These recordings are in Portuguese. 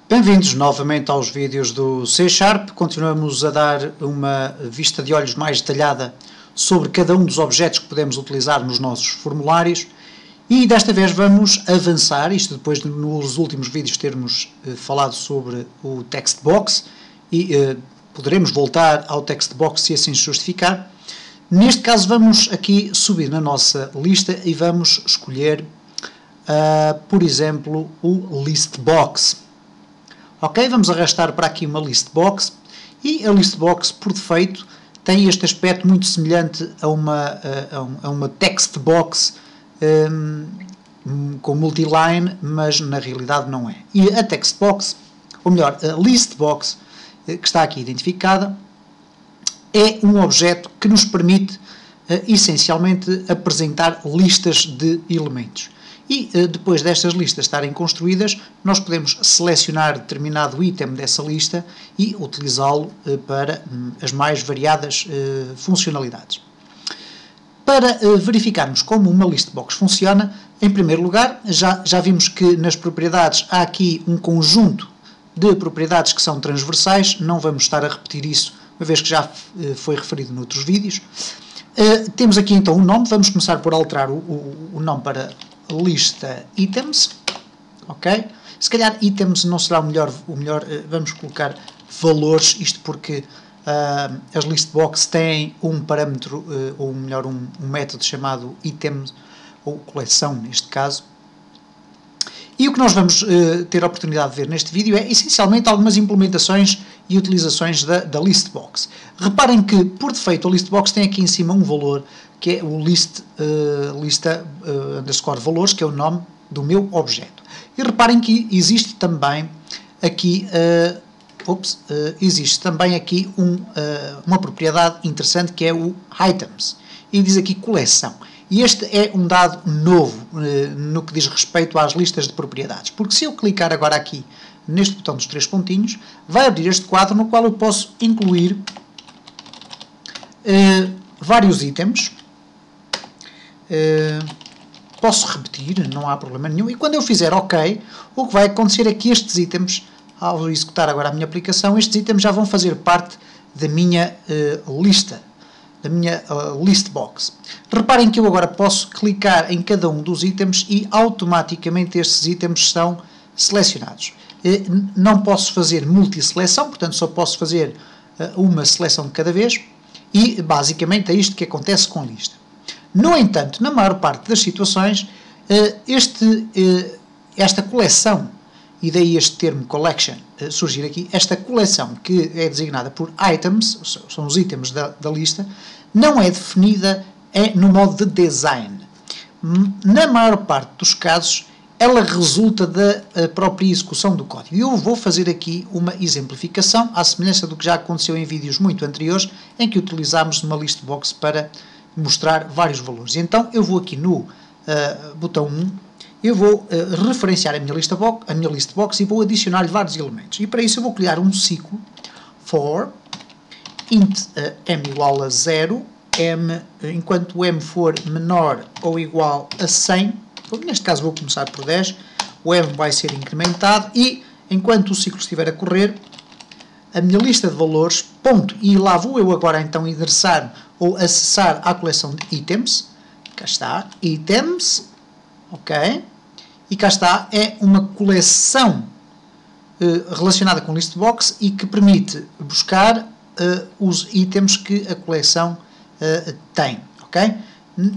Bem-vindos novamente aos vídeos do C#. Continuamos a dar uma vista de olhos mais detalhada sobre cada um dos objetos que podemos utilizar nos nossos formulários e desta vez vamos avançar, isto depois de nos últimos vídeos termos falado sobre o text box e poderemos voltar ao text box se assim se justificar. Neste caso vamos aqui subir na nossa lista e vamos escolher, por exemplo, o list box. Ok, vamos arrastar para aqui uma list box e a list box por defeito tem este aspecto muito semelhante a uma text box com multiline, mas na realidade não é. E a text box, ou melhor, a list box que está aqui identificada, é um objeto que nos permite essencialmente apresentar listas de elementos. E depois destas listas estarem construídas, nós podemos selecionar determinado item dessa lista e utilizá-lo para as mais variadas funcionalidades. Para verificarmos como uma list box funciona, em primeiro lugar, já vimos que nas propriedades há aqui um conjunto de propriedades que são transversais, não vamos estar a repetir isso, uma vez que já foi referido noutros vídeos. Temos aqui então um nome, vamos começar por alterar o nome para lista items, ok? Se calhar items não será o melhor, vamos colocar valores, isto porque as list box têm um parâmetro, ou melhor, um método chamado items, ou coleção neste caso. E o que nós vamos ter a oportunidade de ver neste vídeo é essencialmente algumas implementações e utilizações da list box. Reparem que por defeito a list box tem aqui em cima um valor que é o lista underscore valores, que é o nome do meu objeto. E reparem que existe também aqui, uma propriedade interessante que é o items. E diz aqui coleção. E este é um dado novo no que diz respeito às listas de propriedades. Porque se eu clicar agora aqui neste botão dos três pontinhos, vai abrir este quadro no qual eu posso incluir vários itens. Posso repetir, não há problema nenhum, e quando eu fizer OK, o que vai acontecer é que estes itens, ao executar agora a minha aplicação, estes itens já vão fazer parte da minha lista, da minha list box. Reparem que eu agora posso clicar em cada um dos itens e automaticamente estes itens são selecionados. Não posso fazer multi-seleção, portanto só posso fazer uma seleção de cada vez e basicamente é isto que acontece com a lista. No entanto, na maior parte das situações, esta coleção, e daí este termo collection surgir aqui, esta coleção que é designada por items, são os itens da lista, não é definida no modo de design. Na maior parte dos casos, ela resulta da própria execução do código. E eu vou fazer aqui uma exemplificação, à semelhança do que já aconteceu em vídeos muito anteriores, em que utilizámos uma list box para mostrar vários valores. Então eu vou aqui no botão 1, eu vou referenciar a minha list box e vou adicionar-lhe vários elementos. E para isso eu vou criar um ciclo for int m igual a 0, enquanto o m for menor ou igual a 100, neste caso vou começar por 10, o m vai ser incrementado e enquanto o ciclo estiver a correr, a minha lista de valores, ponto, e lá vou eu agora então endereçar ou acessar à coleção de itens, cá está, items, ok, e cá está, é uma coleção relacionada com list box e que permite buscar os itens que a coleção tem, ok?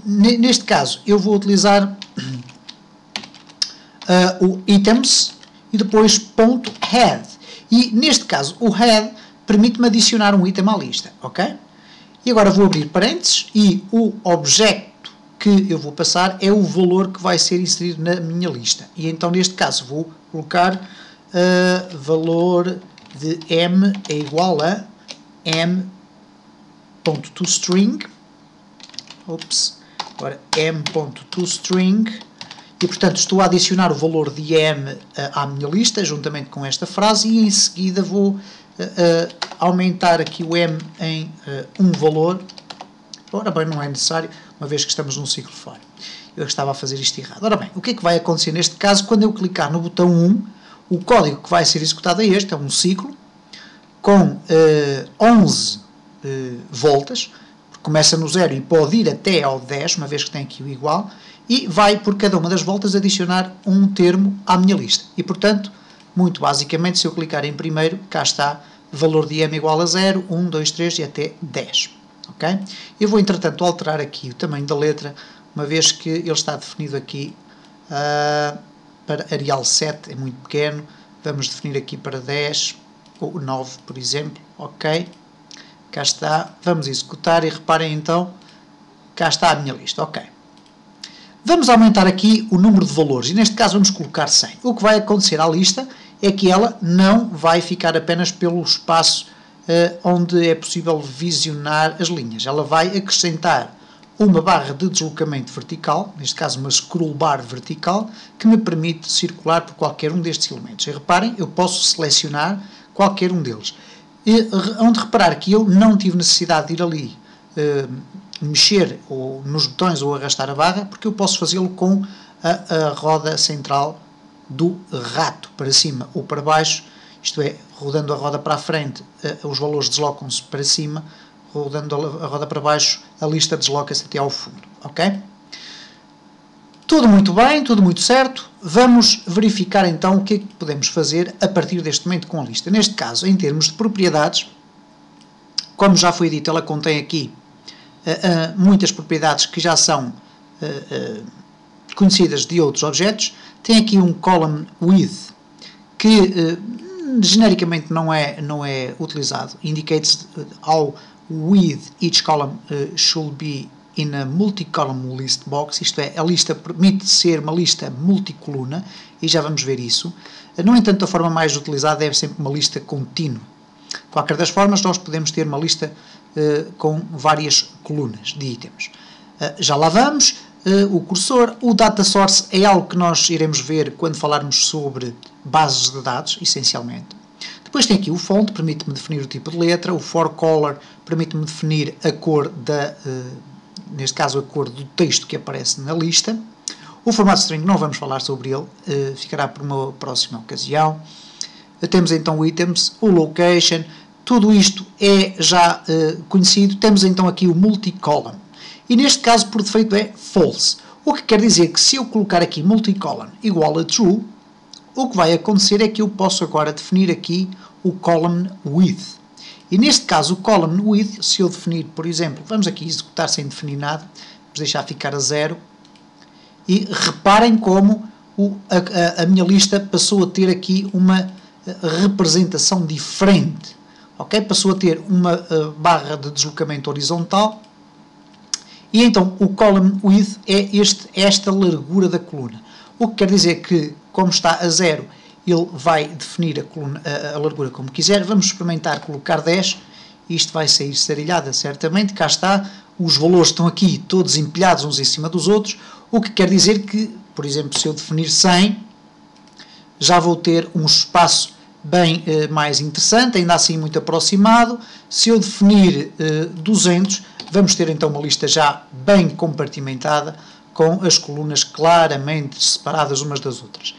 Neste caso eu vou utilizar o items e depois ponto head. E, neste caso, o head permite-me adicionar um item à lista, ok? E agora vou abrir parênteses e o objeto que eu vou passar é o valor que vai ser inserido na minha lista. E então, neste caso, vou colocar valor de m é igual a m.toString. Agora m.toString. E, portanto, estou a adicionar o valor de m à minha lista, juntamente com esta frase, e em seguida vou aumentar aqui o m em um valor. Ora bem, não é necessário, uma vez que estamos num ciclo for. Eu estava a fazer isto errado. Ora bem, o que é que vai acontecer neste caso? Quando eu clicar no botão 1, O código que vai ser executado é este, é um ciclo, com 11 voltas, começa no 0 e pode ir até ao 10, uma vez que tem aqui o igual, e vai por cada uma das voltas adicionar um termo à minha lista. E, portanto, muito basicamente, se eu clicar em primeiro, cá está, valor de m igual a 0, 1, 2, 3 e até 10. Okay? Eu vou, entretanto, alterar aqui o tamanho da letra, uma vez que ele está definido aqui para Arial 7, é muito pequeno. Vamos definir aqui para 10 ou 9, por exemplo. Ok? Cá está. Vamos executar e reparem então, cá está a minha lista. Ok. Vamos aumentar aqui o número de valores e neste caso vamos colocar 100. O que vai acontecer à lista é que ela não vai ficar apenas pelo espaço onde é possível visionar as linhas. Ela vai acrescentar uma barra de deslocamento vertical, neste caso uma scroll bar vertical, que me permite circular por qualquer um destes elementos. E reparem, eu posso selecionar qualquer um deles. E, onde reparar que eu não tive necessidade de ir ali mexer ou nos botões ou arrastar a barra, porque eu posso fazê-lo com a roda central do rato, para cima ou para baixo, isto é, rodando a roda para a frente, os valores deslocam-se para cima, rodando a roda para baixo, a lista desloca-se até ao fundo, ok? Tudo muito bem, tudo muito certo. Vamos verificar então o que é que podemos fazer a partir deste momento com a lista. Neste caso, em termos de propriedades, como já foi dito, ela contém aqui muitas propriedades que já são conhecidas de outros objetos. Tem aqui um column width que genericamente não é utilizado. Indicates how width each column should be in a multi-column list box, isto é, a lista permite ser uma lista multicoluna, e já vamos ver isso. No entanto, a forma mais utilizada é sempre uma lista contínua. De qualquer das formas, nós podemos ter uma lista com várias colunas de itens. Já lá vamos. O cursor, o data source é algo que nós iremos ver quando falarmos sobre bases de dados, essencialmente. Depois tem aqui o font, permite-me definir o tipo de letra. O for color permite-me definir a cor neste caso a cor do texto que aparece na lista. O formato string não vamos falar sobre ele, ficará para uma próxima ocasião. Temos então o items, o location, tudo isto é já conhecido. Temos então aqui o multicolumn. E neste caso, por defeito, é false. O que quer dizer que se eu colocar aqui multicolumn igual a true, o que vai acontecer é que eu posso agora definir aqui o column width. E neste caso, o column width, se eu definir, por exemplo, vamos aqui executar sem definir nada, vamos deixar ficar a 0, e reparem como a minha lista passou a ter aqui uma representação diferente. Okay? Passou a ter uma barra de deslocamento horizontal. E então o column width é esta largura da coluna. O que quer dizer que, como está a 0, ele vai definir a largura como quiser. Vamos experimentar colocar 10. Isto vai sair sarilhada, certamente. Cá está. Os valores estão aqui todos empilhados uns em cima dos outros. O que quer dizer que, por exemplo, se eu definir 100, já vou ter um espaço bem mais interessante, ainda assim muito aproximado. Se eu definir 200, vamos ter então uma lista já bem compartimentada, com as colunas claramente separadas umas das outras.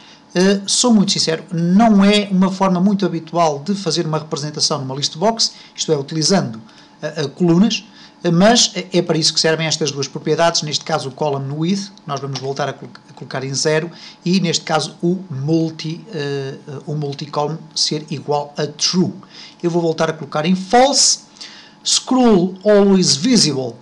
Sou muito sincero, não é uma forma muito habitual de fazer uma representação numa list box, isto é, utilizando colunas, mas é para isso que servem estas duas propriedades, neste caso o column width, nós vamos voltar a colocar em 0, e neste caso o multicolumn ser igual a true. Eu vou voltar a colocar em false. Scroll always visible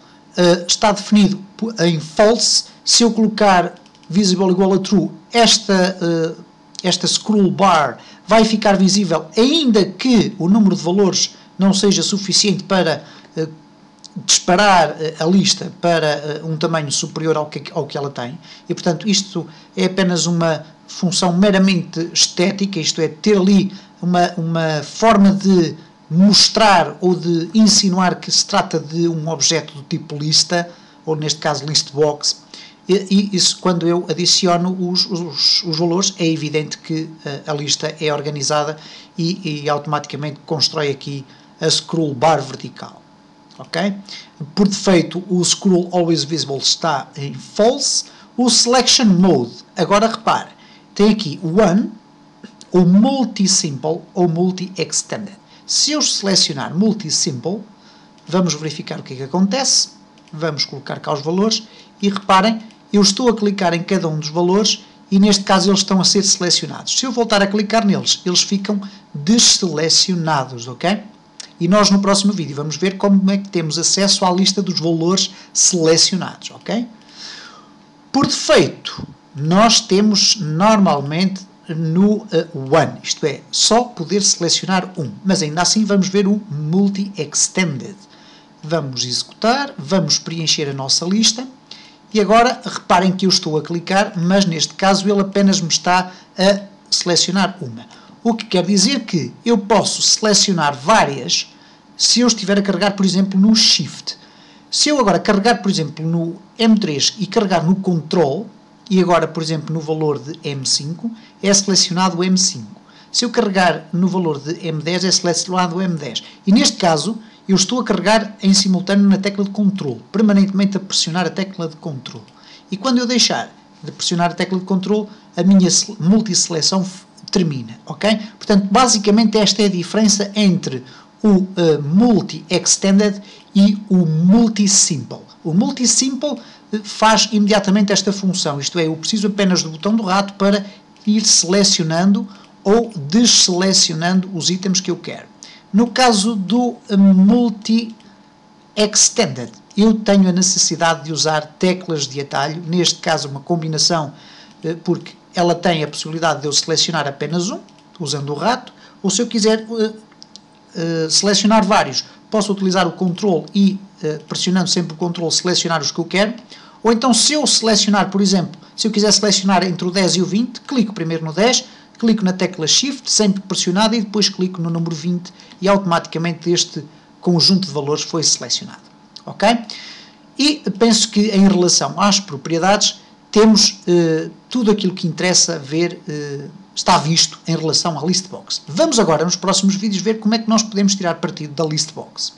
está definido em false. Se eu colocar visible igual a true, esta scroll bar vai ficar visível ainda que o número de valores não seja suficiente para disparar a lista para um tamanho superior ao que ela tem, e portanto isto é apenas uma função meramente estética, isto é, ter ali uma forma de mostrar ou de insinuar que se trata de um objeto do tipo lista, ou neste caso list box, e isso, quando eu adiciono os valores, é evidente que a lista é organizada e automaticamente constrói aqui a scroll bar vertical. Okay? Por defeito, o scroll always visible está em false. O selection mode, agora repare, tem aqui o one, ou multi-simple ou multi-extended. Se eu selecionar multi-simple, vamos verificar o que é que acontece. Vamos colocar cá os valores e reparem, eu estou a clicar em cada um dos valores e neste caso eles estão a ser selecionados. Se eu voltar a clicar neles, eles ficam desselecionados, ok? E nós no próximo vídeo vamos ver como é que temos acesso à lista dos valores selecionados, ok? Por defeito, nós temos normalmente no one, isto é, só poder selecionar um, mas ainda assim vamos ver o multi-extended. Vamos executar, vamos preencher a nossa lista e agora reparem que eu estou a clicar, mas neste caso ele apenas me está a selecionar uma. O que quer dizer que eu posso selecionar várias se eu estiver a carregar, por exemplo, no Shift. Se eu agora carregar, por exemplo, no M3 e carregar no Ctrl, e agora, por exemplo, no valor de M5, é selecionado o M5. Se eu carregar no valor de M10, é selecionado o M10. E neste caso, eu estou a carregar em simultâneo na tecla de Ctrl, permanentemente a pressionar a tecla de Ctrl. E quando eu deixar de pressionar a tecla de Ctrl, a minha multiseleção termina, ok? Portanto, basicamente esta é a diferença entre o multi-extended e o multi-simple. O multi-simple faz imediatamente esta função, isto é, eu preciso apenas do botão do rato para ir selecionando ou desselecionando os itens que eu quero. No caso do multi-extended, eu tenho a necessidade de usar teclas de atalho, neste caso uma combinação, porque ela tem a possibilidade de eu selecionar apenas um, usando o rato, ou se eu quiser selecionar vários, posso utilizar o Ctrl e, pressionando sempre o Ctrl, selecionar os que eu quero, ou então se eu selecionar, por exemplo, se eu quiser selecionar entre o 10 e o 20, clico primeiro no 10, clico na tecla Shift, sempre pressionada, e depois clico no número 20 e automaticamente este conjunto de valores foi selecionado. Ok? E penso que em relação às propriedades temos tudo aquilo que interessa ver, está visto em relação à Listbox. Vamos agora nos próximos vídeos ver como é que nós podemos tirar partido da Listbox.